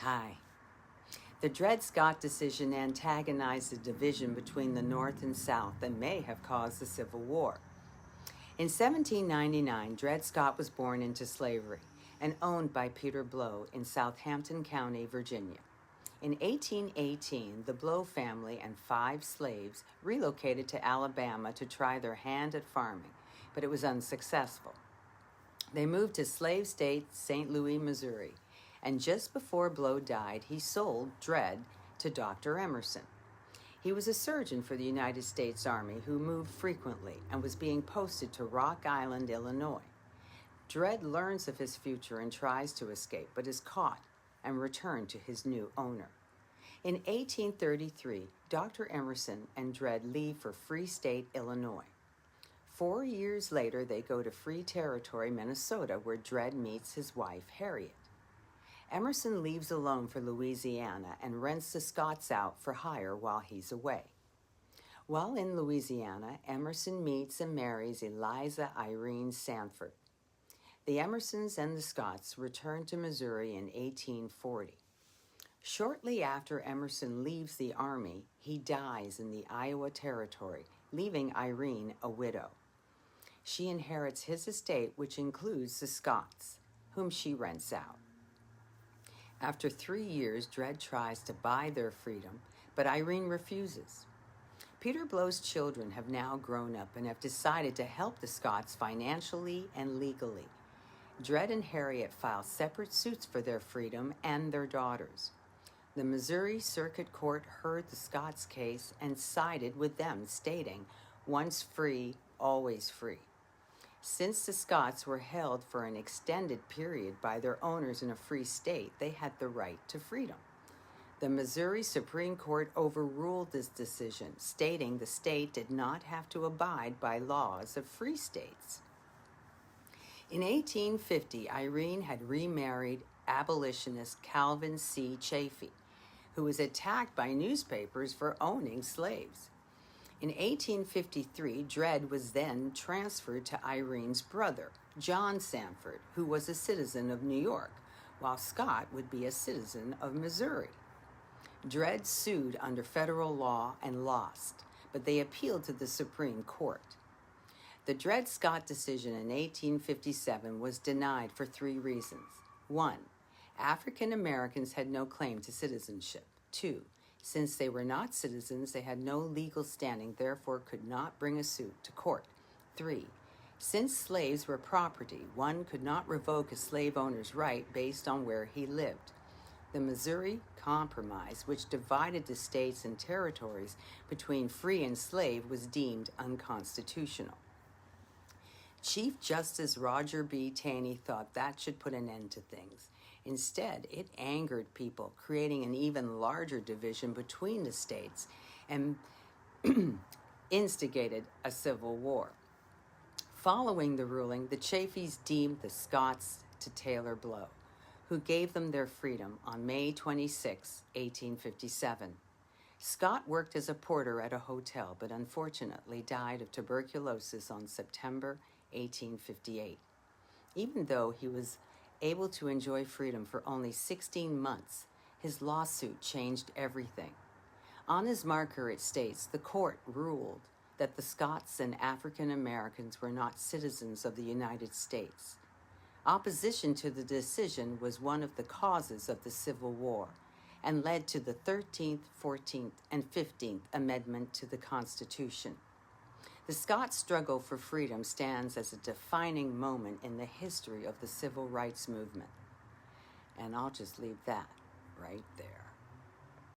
Hi. The Dred Scott decision antagonized the division between the North and South and may have caused the Civil War. In 1799, Dred Scott was born into slavery and owned by Peter Blow in Southampton County, Virginia. In 1818, the Blow family and 5 slaves relocated to Alabama to try their hand at farming, but it was unsuccessful. They moved to slave state St. Louis, Missouri, and just before Blow died, he sold Dred to Dr. Emerson. He was a surgeon for the United States Army who moved frequently and was being posted to Rock Island, Illinois. Dred learns of his future and tries to escape, but is caught and returned to his new owner. In 1833, Dr. Emerson and Dred leave for Free State, Illinois. 4 years later, they go to Free Territory, Minnesota, where Dred meets his wife, Harriet. Emerson leaves alone for Louisiana and rents the Scotts out for hire while he's away. While in Louisiana, Emerson meets and marries Eliza Irene Sanford. The Emersons and the Scotts return to Missouri in 1840. Shortly after Emerson leaves the Army, he dies in the Iowa Territory, leaving Irene a widow. She inherits his estate, which includes the Scotts, whom she rents out. After 3 years, Dred tries to buy their freedom, but Irene refuses. Peter Blow's children have now grown up and have decided to help the Scotts financially and legally. Dred and Harriet file separate suits for their freedom and their daughters. The Missouri Circuit Court heard the Scotts' case and sided with them, stating, "Once free, always free." Since the Scotts were held for an extended period by their owners in a free state, they had the right to freedom. The Missouri Supreme Court overruled this decision, stating the state did not have to abide by laws of free states. In 1850, Irene had remarried abolitionist Calvin C. Chaffee, who was attacked by newspapers for owning slaves. In 1853, Dred was then transferred to Irene's brother, John Sanford, who was a citizen of New York, while Scott would be a citizen of Missouri. Dred sued under federal law and lost, but they appealed to the Supreme Court. The Dred Scott decision in 1857 was denied for 3 reasons. 1. African Americans had no claim to citizenship. 2. Since they were not citizens, they had no legal standing, therefore could not bring a suit to court. 3. Since slaves were property, one could not revoke a slave owner's right based on where he lived. The Missouri Compromise, which divided the states and territories between free and slave, was deemed unconstitutional. Chief Justice Roger B. Taney thought that should put an end to things. Instead, it angered people, creating an even larger division between the states and instigated a civil war. Following the ruling, the Chaffees deemed the Scotts to Taylor Blow, who gave them their freedom on May 26, 1857. Scott worked as a porter at a hotel, but unfortunately died of tuberculosis on September 1858. Even though he was able to enjoy freedom for only 16 months, his lawsuit changed everything. On his marker, it states, "The court ruled that the Scots and African Americans were not citizens of the United States." Opposition to the decision was one of the causes of the Civil War and led to the 13th, 14th, and 15th Amendment to the Constitution. The Scots' struggle for freedom stands as a defining moment in the history of the civil rights movement. And I'll just leave that right there.